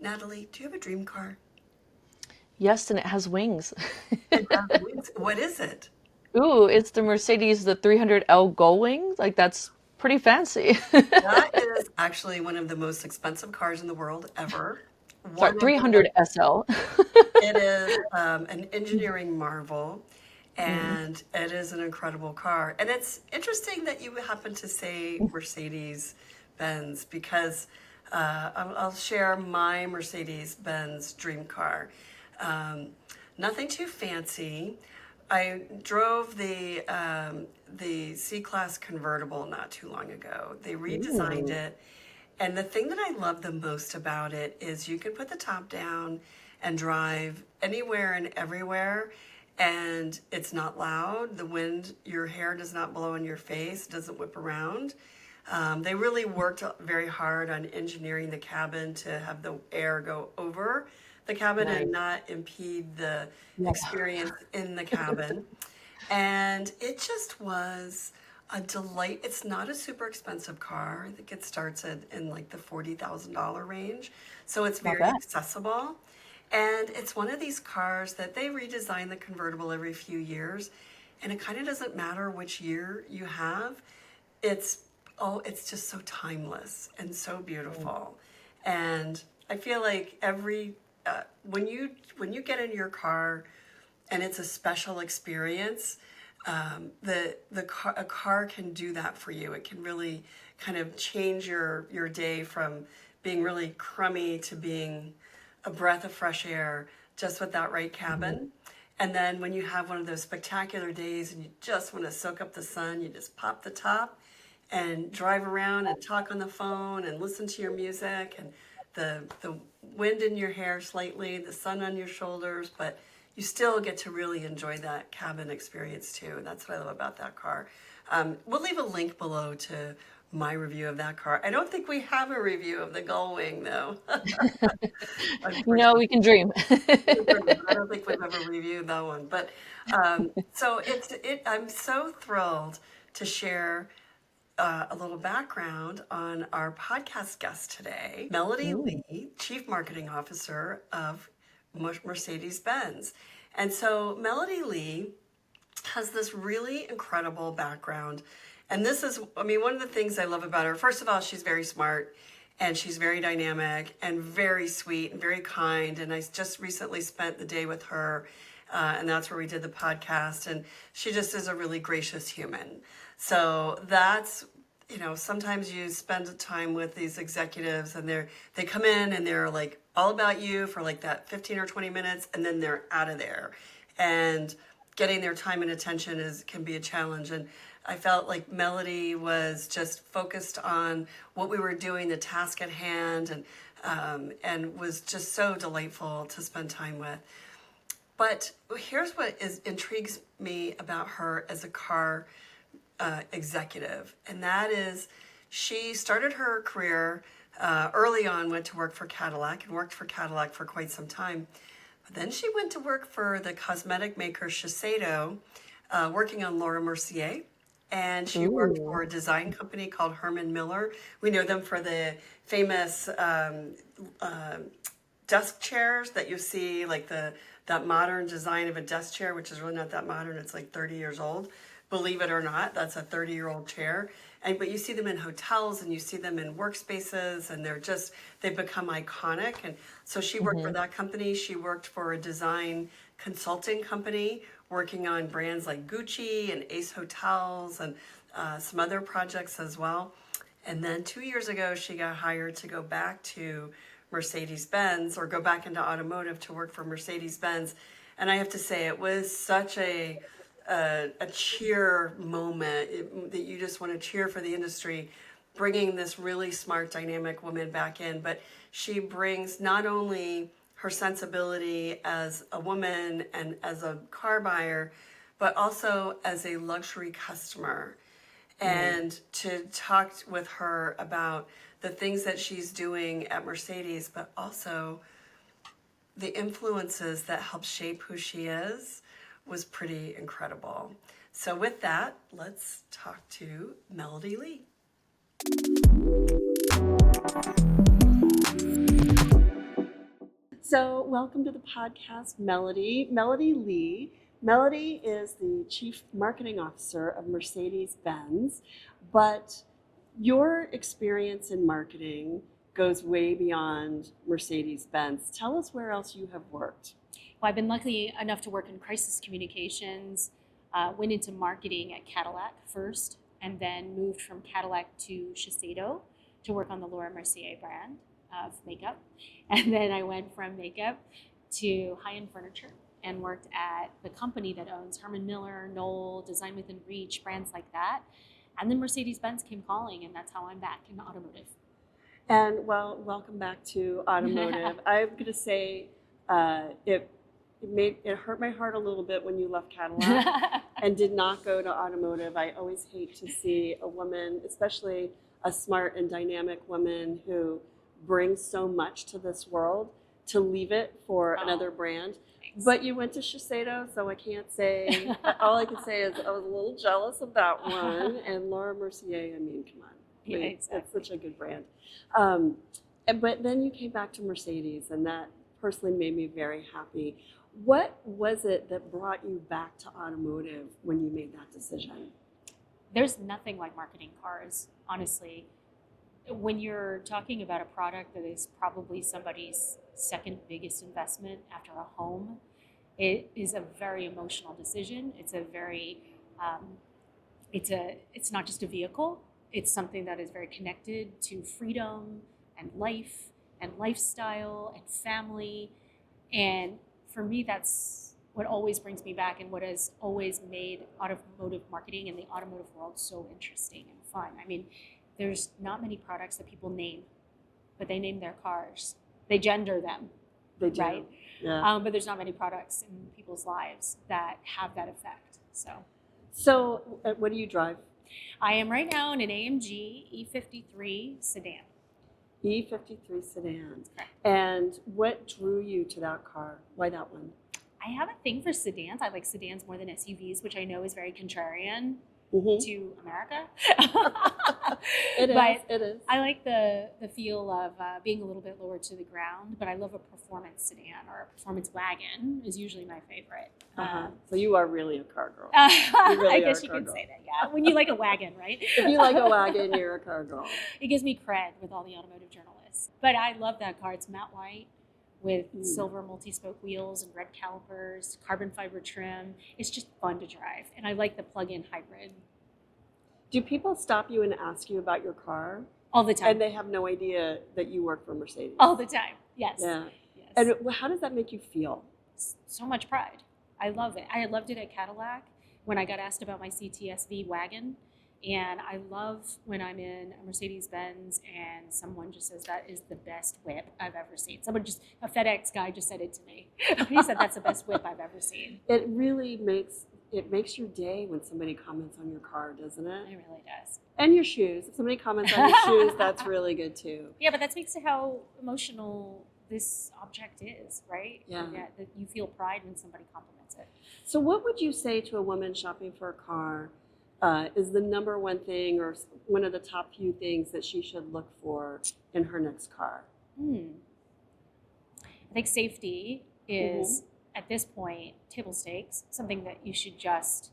Natalie, do you have a dream car? Yes, and it has wings. It has wings. What is it? Ooh, it's the Mercedes, the 300L Gull Wing. Like that's pretty fancy. That is actually one of the most expensive cars in the world ever. Sorry, One of the 300 most, SL. it is an engineering marvel, Mm. and it is an incredible car. And it's interesting that you happen to say Mercedes-Benz because I'll share my Mercedes-Benz dream car. Um, Nothing too fancy. I drove the C-Class convertible not too long ago. They redesigned Ooh, it, and the thing that I love the most about it is you can put the top down and drive anywhere and everywhere, and it's not loud. The wind, your hair does not blow in your face, doesn't whip around. They really worked very hard on engineering the cabin to have the air go over the cabin and nice. not impede the Yeah. experience in the cabin. And it just was a delight. It's not a super expensive car. I think it starts at in like the $40,000 range. So it's Not very bad. accessible. And it's one of these cars that they redesign the convertible every few years. And it kind of doesn't matter which year you have. It's it's just so timeless and so beautiful. And I feel like every when you get in your car and it's a special experience, a car can do that for you. It can really kind of change your day from being really crummy to being a breath of fresh air just with that right Mhm. cabin. And then when you have one of those spectacular days and you just want to soak up the sun, you just pop the top and drive around and talk on the phone and listen to your music and the wind in your hair slightly, the sun on your shoulders, but you still get to really enjoy that cabin experience too. And that's what I love about that car. We'll leave a link below to my review of that car. I don't think we have a review of the Gullwing though, No, unfortunately. we can dream. I don't think we've ever reviewed that one. But so I'm so thrilled to share a little background on our podcast guest today, Melody Mm. Lee, Chief Marketing Officer of Mercedes-Benz. And so Melody Lee has this really incredible background. And this is, I mean, one of the things I love about her, first of all, she's very smart and she's very dynamic and very sweet and very kind. And I just recently spent the day with her, and that's where we did the podcast. And she just is a really gracious human. So that's, you know, sometimes you spend time with these executives and they come in and they're like all about you for like that 15 or 20 minutes and then they're out of there. And getting their time and attention can be a challenge. And I felt like Melody was just focused on what we were doing, the task at hand, and was just so delightful to spend time with. But here's what intrigues me about her as a car executive, and that is she started her career early on, went to work for Cadillac and worked for Cadillac for quite some time. But then she went to work for the cosmetic maker Shiseido, working on Laura Mercier. And she worked Ooh. for a design company called Herman Miller. We know them for the famous uh, desk chairs that you see, like that modern design of a desk chair, which is really not that modern. It's like 30 years old. Believe it or not, that's a 30-year-old chair. And but you see them in hotels and you see them in workspaces, and they've become iconic. And so she worked for Hmm. that company. She worked for a design consulting company working on brands like Gucci and Ace Hotels and some other projects as well. And then 2 years ago, she got hired to go back to Mercedes-Benz, or go back into automotive to work for Mercedes-Benz. And I have to say, it was such a cheer moment that you just want to cheer for the industry, bringing this really smart, dynamic woman back in. But she brings not only her sensibility as a woman and as a car buyer, but also as a luxury customer. Mm. And to talk with her about the things that she's doing at Mercedes, but also the influences that help shape who she is, was pretty incredible. So, with that, let's talk to Melody Lee. So, welcome to the podcast, Melody. Melody Lee. Melody is the Chief Marketing Officer of Mercedes-Benz, but your experience in marketing goes way beyond Mercedes-Benz. Tell us where else you have worked. Well, I've been lucky enough to work in crisis communications, went into marketing at Cadillac first, and then moved from Cadillac to Shiseido to work on the Laura Mercier brand of makeup. And then I went from makeup to high-end furniture and worked at the company that owns Herman Miller, Knoll, Design with Enrich, brands like that. And then Mercedes-Benz came calling, and that's how I'm back in automotive. And well, welcome back to automotive. I'm going to say it hurt my heart a little bit when you left Cadillac and did not go to automotive. I always hate to see a woman, especially a smart and dynamic woman who brings so much to this world, to leave it for another brand. Thanks. But you went to Shiseido, so I can't say. All I can say is I was a little jealous of that one. And Laura Mercier, I mean, come on. Yeah, exactly. It's such a good brand. But then you came back to Mercedes, and that personally made me very happy. What was it that brought you back to automotive when you made that decision? There's nothing like marketing cars, honestly. When you're talking about a product that is probably somebody's second biggest investment after a home, it is a very emotional decision. It's a very, it's not just a vehicle. It's something that is very connected to freedom and life and lifestyle and family. And for me, that's what always brings me back and what has always made automotive marketing and the automotive world so interesting and fun. I mean, there's not many products that people name, but they name their cars. They gender them, They do. right? Yeah. But there's not many products in people's lives that have that effect. So what do you drive? I am right now in an AMG E53 sedan. E53 sedan. Correct. And what drew you to that car? Why that one? I have a thing for sedans. I like sedans more than SUVs, which I know is very contrarian to America. It is. I like the feel of being a little bit lower to the ground, but I love a performance sedan or a performance wagon is usually my favorite. So you are really a car girl. I guess you could say that, yeah. When you like a wagon, right? If you like a wagon, you're a car girl. It gives me cred with all the automotive journalists. But I love that car. It's matte white with silver multi-spoke wheels and red calipers, carbon fiber trim. It's just fun to drive. And I like the plug-in hybrid. Do people stop you and ask you about your car? All the time. And they have no idea that you work for Mercedes? All the time, yes. Yeah. Yes. And how does that make you feel? So much pride. I love it. I loved it at Cadillac when I got asked about my CTSV wagon. And I love when I'm in a Mercedes-Benz and someone just says, that is the best whip I've ever seen. A FedEx guy just said it to me. He said, that's the best whip I've ever seen. It really makes your day when somebody comments on your car, doesn't it? It really does. And your shoes. If somebody comments on your shoes, that's really good too. Yeah, but that speaks to how emotional this object is, right? Yeah. That you feel pride when somebody compliments it. So what would you say to a woman shopping for a car is the number one thing or one of the top few things that she should look for in her next car? I think safety is, at this point, table stakes, something that you should just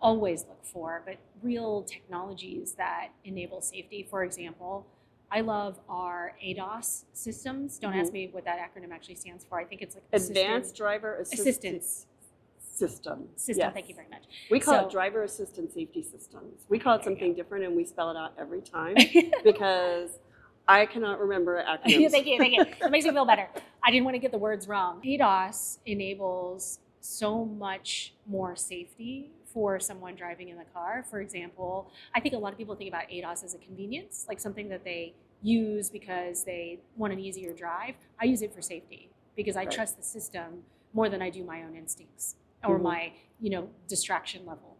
always look for, but real technologies that enable safety. For example, I love our ADAS systems. Don't ask me what that acronym actually stands for. I think it's like Advanced Driver Assistance System. Yes. Thank you very much. We call it Driver Assistance Safety Systems. We call it something different, and we spell it out every time because I cannot remember acronyms. Thank you. That makes me feel better. I didn't want to get the words wrong. ADAS enables so much more safety for someone driving in the car. For example, I think a lot of people think about ADAS as a convenience, like something that they use because they want an easier drive. I use it for safety because I trust the system more than I do my own instincts or my, distraction level.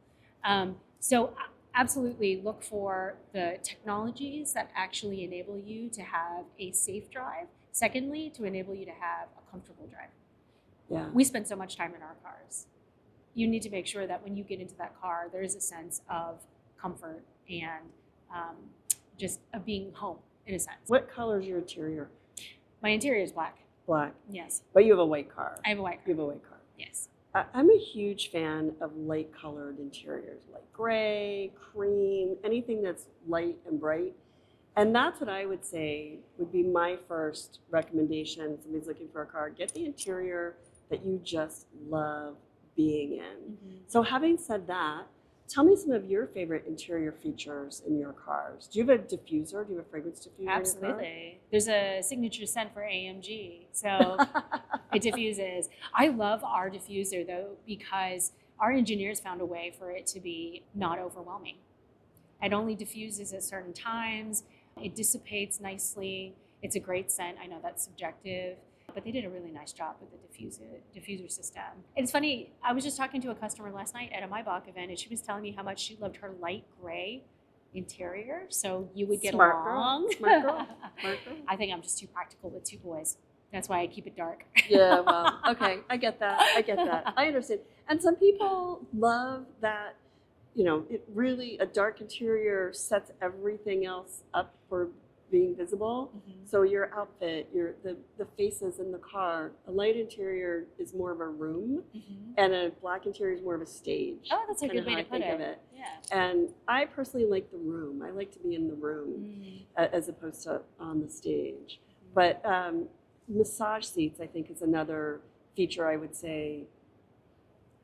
So absolutely look for the technologies that actually enable you to have a safe drive. Secondly, to enable you to have a comfortable drive. Yeah. We spend so much time in our cars. You need to make sure that when you get into that car, there is a sense of comfort and just of being home, in a sense. What color is your interior? My interior is black. Black. Yes. But you have a white car. I have a white You car. have a white car. Yes. I'm a huge fan of light colored interiors, like gray, cream, anything that's light and bright. And that's what I would say would be my first recommendation. Somebody's looking for a car, get the interior that you just love being in. Mm-hmm. So having said that, tell me some of your favorite interior features in your cars. Do you have a diffuser? Do you have a fragrance diffuser Absolutely. There's a signature scent for AMG, so it diffuses. I love our diffuser though because our engineers found a way for it to be not overwhelming. It only diffuses at certain times. It dissipates nicely. It's a great scent. I know that's subjective, but they did a really nice job with the diffuser system. And it's funny, I was just talking to a customer last night at a Maybach event, and she was telling me how much she loved her light gray interior, so you would get Smart along. girl. Smart girl. Smart girl. I think I'm just too practical with two boys. That's why I keep it dark. Yeah, well, okay, I get that. I understand. And some people love that, it really, a dark interior sets everything else up for being visible. Mm-hmm. So your outfit, the faces in the car, a light interior is more of a room, Mm-hmm. and a black interior is more of a stage. Oh, that's a Kinda good way how to I put think it. of it. Yeah. And I personally like the room. I like to be in the room as opposed to on the stage. But massage seats, I think, is another feature I would say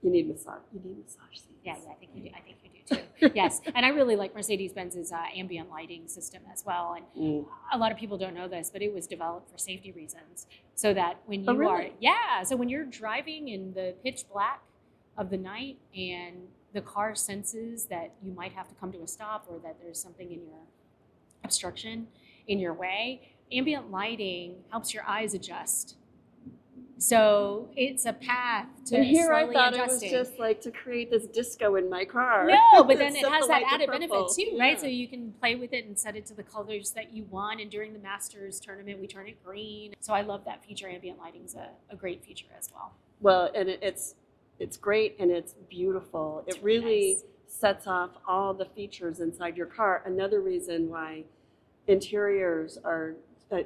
you need massage seats. Yeah, I think you do. I think you do too. Yes, and I really like Mercedes-Benz's ambient lighting system as well. And a lot of people don't know this, but it was developed for safety reasons, so that when you so when you're driving in the pitch black of the night and the car senses that you might have to come to a stop or that there's something in your obstruction in your way, ambient lighting helps your eyes adjust. So it's a path to and here slowly I thought adjusting. it was just like to create this disco in my car. No, but then it Set has the that light to added benefit purple. too, right? Yeah. So you can play with it and set it to the colors that you want. And during the Masters tournament, we turn it green. So I love that feature. Ambient lighting's a great feature as well. Well, and it's great and it's beautiful. It's It really really nice. sets off all the features inside your car. Another reason why interiors are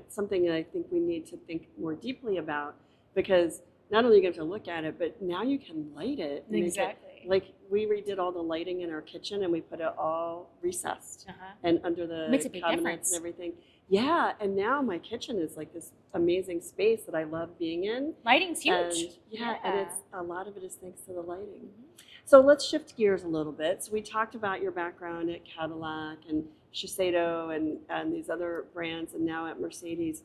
something that I think we need to think more deeply about, because not only are you going to have to look at it, but now you can light it. and make it- Exactly. like we redid all the lighting in our kitchen and we put it all recessed Uh-huh. and under the Makes a big cabinets difference. and everything. Yeah, and now my kitchen is like this amazing space that I love being in. Lighting's huge. And it's a lot of it is thanks to the lighting. Mhm. So let's shift gears a little bit. So we talked about your background at Cadillac and Shiseido and these other brands, and now at Mercedes.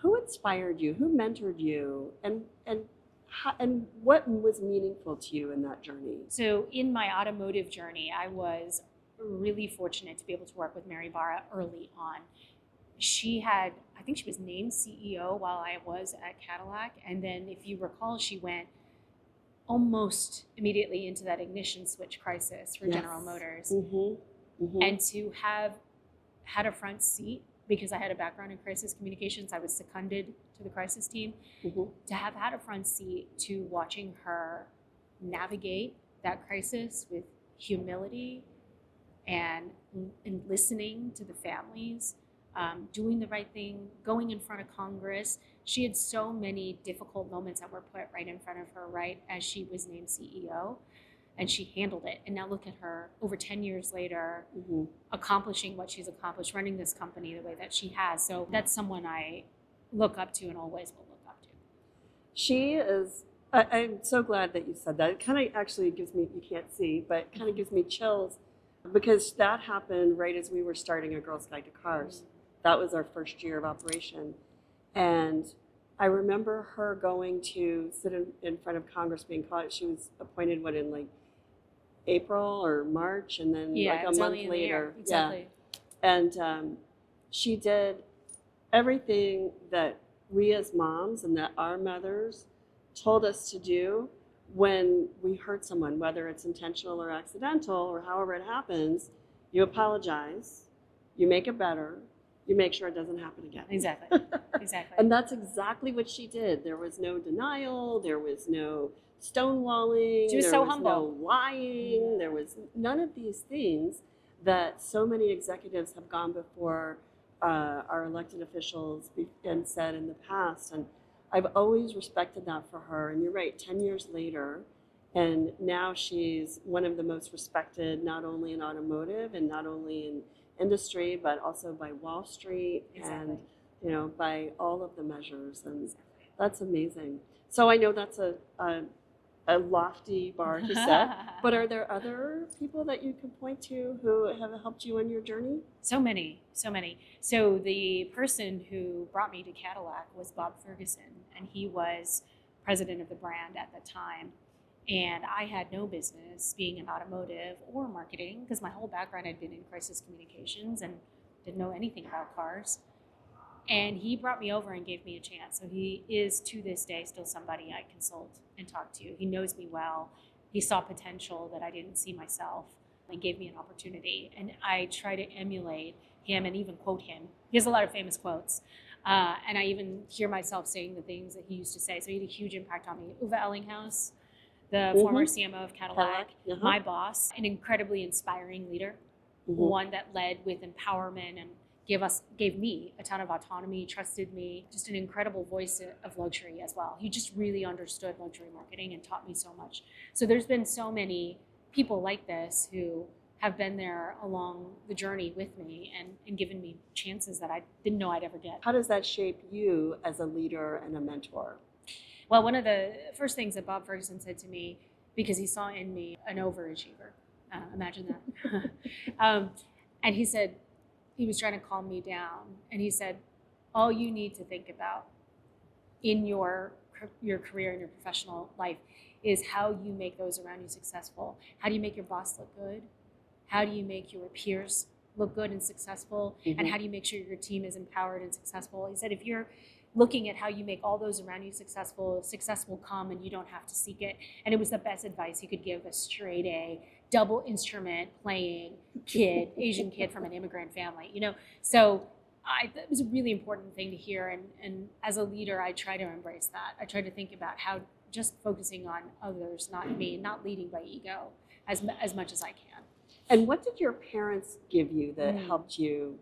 Who inspired you? Who mentored you? And what was meaningful to you in that journey? So in my automotive journey, I was really fortunate to be able to work with Mary Barra early on. She had, I think she was named CEO while I was at Cadillac. And then if you recall, she went almost immediately into that ignition switch crisis for General Motors. Mm-hmm. Mm-hmm. And to have had a front seat, because I had a background in crisis communications, I was seconded to the crisis team, Mm-hmm. to have had a front seat to watching her navigate that crisis with humility and listening to the families, doing the right thing, going in front of Congress. She had so many difficult moments that were put right in front of her, right as she was named CEO. And she handled it. And now look at her over 10 years later, Mm-hmm. accomplishing what she's accomplished, running this company the way that she has. So that's someone I look up to and always will look up to. She is, I'm so glad that you said that. It kind of actually gives me, you can't see, but kind of gives me chills, because that happened right as we were starting A Girl's Guide to Cars. That was our first year of operation. And I remember her going to sit in front of Congress being called. She was appointed, in like April or March, and then Yeah, like it a was month early in the year. later. Exactly. Yeah. And she did everything that we as moms and that our mothers told us to do when we hurt someone, whether it's intentional or accidental or however it happens. You apologize, you make it better, you make sure it doesn't happen again. Exactly. Exactly. And that's exactly what she did. There was no denial, there was no stonewalling, She was there so was humble. no lying, there was none of these things that so many executives have gone before our elected officials and said in the past. And I've always respected that for her. And you're right, 10 years later, and now she's one of the most respected, not only in automotive and not only in industry, but also by Wall Street and, you know, by all of the measures. And that's amazing. So I know that's a lofty bar to set, but are there other people that you can point to who have helped you on your journey? So many, so many. So the person who brought me to Cadillac was Bob Ferguson, and he was president of the brand at the time. And I had no business being in automotive or marketing because my whole background had been in crisis communications and didn't know anything about cars. And he brought me over and gave me a chance. So he is, to this day, still somebody I consult and talk to. He knows me well. He saw potential that I didn't see myself and gave me an opportunity. And I try to emulate him and even quote him. He has a lot of famous quotes. And I even hear myself saying the things that he used to say. So he had a huge impact on me. Uwe Ellinghaus, the former CMO of Cadillac, my boss, an incredibly inspiring leader, one that led with empowerment and gave me a ton of autonomy, trusted me, just an incredible voice of luxury as well. He just really understood luxury marketing and taught me so much. So there's been so many people like this who have been there along the journey with me and given me chances that I didn't know I'd ever get. How does that shape you as a leader and a mentor? Well, one of the first things that Bob Ferguson said to me, because he saw in me an overachiever, imagine that. And he said, he was trying to calm me down. And he said, all you need to think about in your career and your professional life is how you make those around you successful. How do you make your boss look good? How do you make your peers look good and successful? And how do you make sure your team is empowered and successful? He said, if you're looking at how you make all those around you successful, success will come and you don't have to seek it. And it was the best advice he could give a straight A, double instrument playing kid, Asian kid from an immigrant family, you know? So that was a really important thing to hear. And as a leader, I try to embrace that. I try to think about how just focusing on others, not me, not leading by ego as much as I can. And what did your parents give you that helped you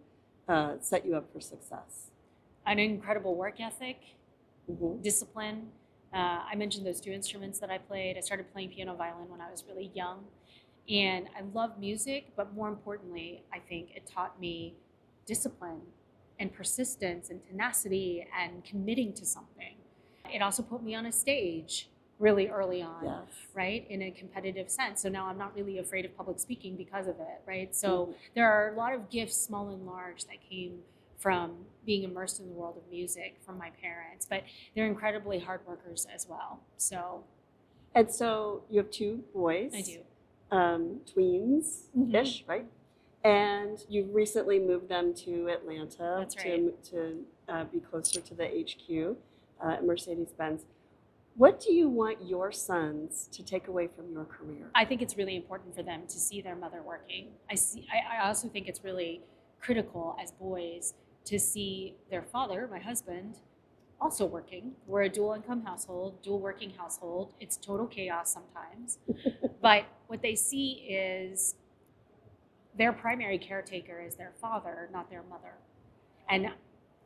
set you up for success? An incredible work ethic, discipline. I mentioned those two instruments that I played. I started playing piano violin when I was really young. And I love music, but more importantly, I think it taught me discipline and persistence and tenacity and committing to something. It also put me on a stage really early on, right, in a competitive sense. So now I'm not really afraid of public speaking because of it, right? So there are a lot of gifts, small and large, that came from being immersed in the world of music from my parents, but they're incredibly hard workers as well. So, and so you have two boys. I do. Tweens-ish, right? And you've recently moved them to Atlanta. That's right. To be closer to the HQ at Mercedes-Benz. What do you want your sons to take away from your career? I think it's really important for them to see their mother working. I also think it's really critical as boys to see their father, my husband, also working. We're a dual income household, dual working household. It's total chaos sometimes. But what they see is their primary caretaker is their father, not their mother. And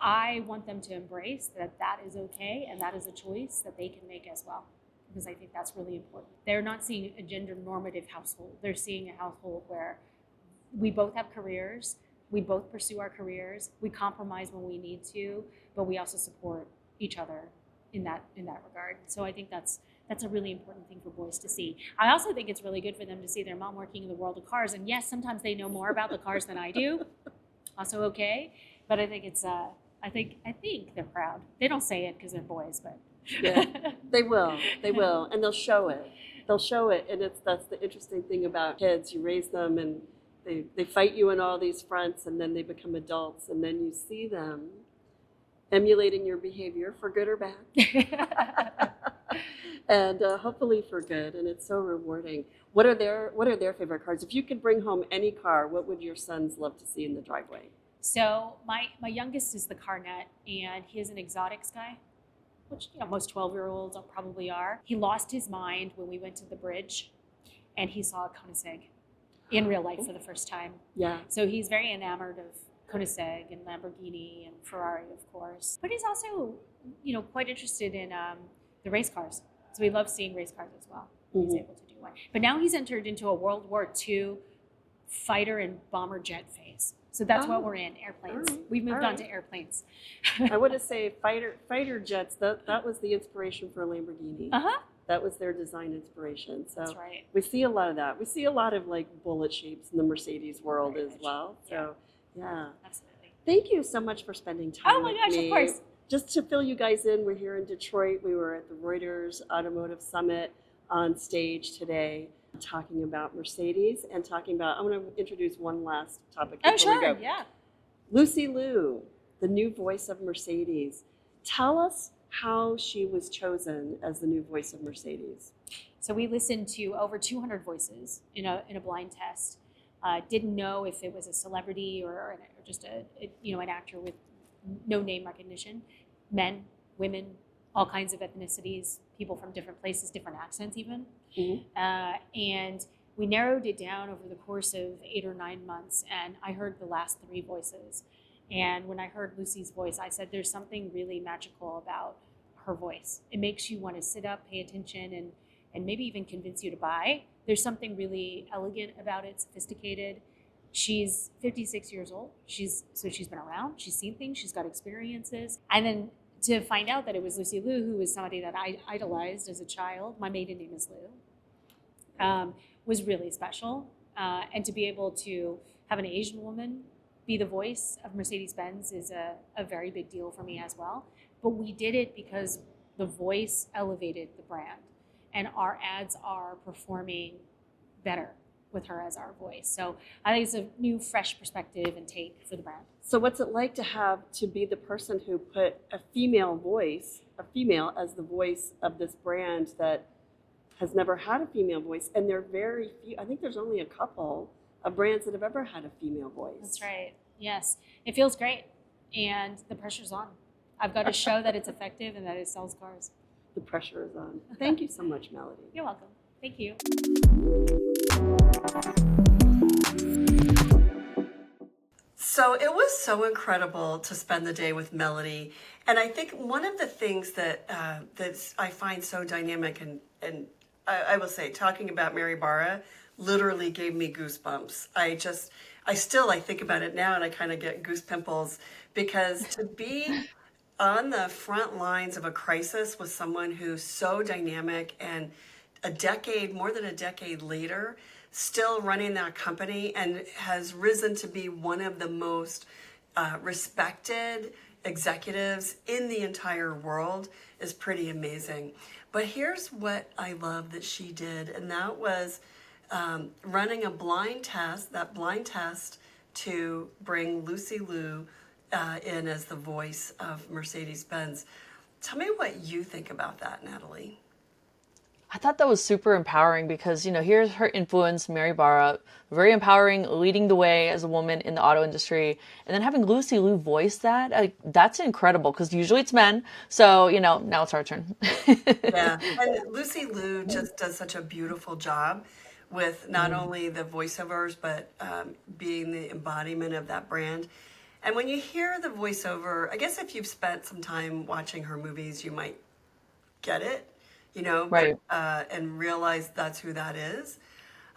I want them to embrace that that is okay and that is a choice that they can make as well, because I think that's really important. They're not seeing a gender normative household. They're seeing a household where we both have careers, we both pursue our careers, we compromise when we need to, but we also support each other in that regard. So I think that's a really important thing for boys to see. I also think it's really good for them to see their mom working in the world of cars. And yes, sometimes they know more about the cars than I do. Also okay. But I think it's I think they're proud. They don't say it because they're boys, but they will, and they'll show it. And that's the interesting thing about kids. You raise them, and they fight you in all these fronts, and then they become adults, and then you see them emulating your behavior for good or bad, and hopefully for good. And it's so rewarding. What are their favorite cars? If you could bring home any car, what would your sons love to see in the driveway? So my youngest is the car nut, and he is an exotics guy, which most 12-year-olds probably are. He lost his mind when we went to the bridge, and he saw a Koenigsegg in real life for the first time. Yeah. So he's very enamored Koenigsegg and Lamborghini and Ferrari, of course. But he's also, quite interested in the race cars. So we love seeing race cars as well. He's able to do one. But now he's entered into a World War II fighter and bomber jet phase. So that's what we're in, airplanes. All right. We've moved All on to right. airplanes. I want to say fighter jets. That was the inspiration for Lamborghini. Uh-huh. That was their design inspiration. So That's right. we see a lot of that. We see a lot of like bullet shapes in the Mercedes world Very as much. well. So yeah. Absolutely. Thank you so much for spending time Oh my with gosh, me. of course. Just to fill you guys in, we're here in Detroit. We were at the Reuters Automotive Summit on stage today talking about Mercedes and talking about, I'm going to introduce one last topic Oh, before we sure. go. Yeah. Lucy Liu, the new voice of Mercedes. Tell us how she was chosen as the new voice of Mercedes. So we listened to over 200 voices in a blind test. Didn't know if it was a celebrity or just an actor with no name recognition. Men, women, all kinds of ethnicities, people from different places, different accents even. And we narrowed it down over the course of 8 or 9 months, and I heard the last 3 voices. And when I heard Lucy's voice, I said, there's something really magical about her voice. It makes you want to sit up, pay attention, and maybe even convince you to buy. There's something really elegant about it, sophisticated. She's 56 years old. She's been around. She's seen things. She's got experiences. And then to find out that it was Lucy Liu, who was somebody that I idolized as a child. My maiden name is Liu. Was really special. And to be able to have an Asian woman be the voice of Mercedes-Benz is a very big deal for me as well. But we did it because the voice elevated the brand. And our ads are performing better with her as our voice. So I think it's a new, fresh perspective and take for the brand. So what's it like to be the person who put a female as the voice of this brand that has never had a female voice? And there are very few, I think there's only a couple of brands that have ever had a female voice. That's right. Yes. It feels great. And the pressure's on. I've got to show that it's effective and that it sells cars. The pressure is on. Thank you so much, Melody. You're welcome. Thank you. So it was so incredible to spend the day with Melody. And I think one of the things that I find so dynamic, and I will say, talking about Mary Barra literally gave me goosebumps. I think about it now and I kind of get goose pimples, because to be on the front lines of a crisis with someone who's so dynamic and more than a decade later, still running that company and has risen to be one of the most respected executives in the entire world is pretty amazing. But here's what I love that she did, and that was running a blind test to bring Lucy Liu in as the voice of Mercedes-Benz. Tell me what you think about that, Natalie. I thought that was super empowering because, here's her influence, Mary Barra, very empowering, leading the way as a woman in the auto industry. And then having Lucy Liu voice that, that's incredible because usually it's men. So, now it's our turn. Yeah, and Lucy Liu just does such a beautiful job with not only the voiceovers, but being the embodiment of that brand. And when you hear the voiceover, I guess if you've spent some time watching her movies, you might get it. Right. And realize that's who that is.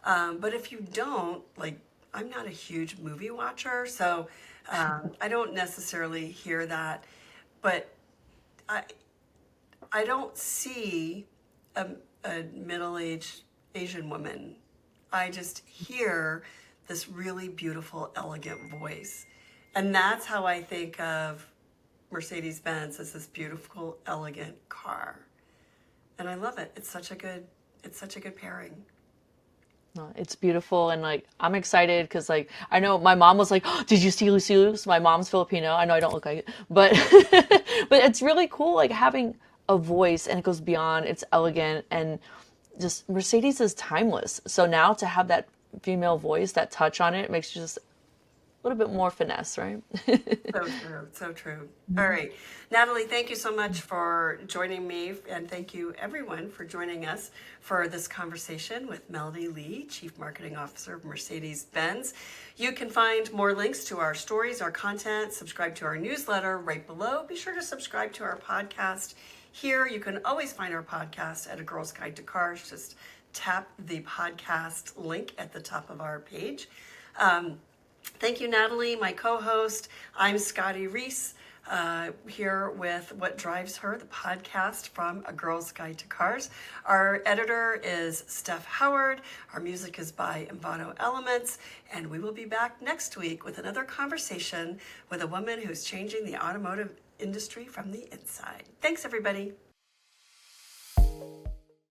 But if you don't, I'm not a huge movie watcher, so I don't necessarily hear that. But I don't see a middle-aged Asian woman. I just hear this really beautiful, elegant voice. And that's how I think of Mercedes-Benz, as this beautiful, elegant car. And I love it. It's such a good pairing. No, it's beautiful, and I'm excited because I know my mom was like, oh, "Did you see Lucy Liu?" So my mom's Filipino. I know I don't look like it, but but it's really cool having a voice, and it goes beyond. It's elegant, and just Mercedes is timeless. So now to have that female voice, that touch on it, makes you just little bit more finesse, right? So true, so true. All right. Natalie, thank you so much for joining me, and thank you everyone for joining us for this conversation with Melody Lee, Chief Marketing Officer of Mercedes-Benz. You can find more links to our stories, our content, subscribe to our newsletter right below. Be sure to subscribe to our podcast. Here, you can always find our podcast at A Girl's Guide to Cars. Just tap the podcast link at the top of our page. Thank you, Natalie, my co-host. I'm Scotty Reese, here with What Drives Her, the podcast from A Girl's Guide to Cars. Our editor is Steph Howard. Our music is by Envato Elements. And we will be back next week with another conversation with a woman who's changing the automotive industry from the inside. Thanks, everybody.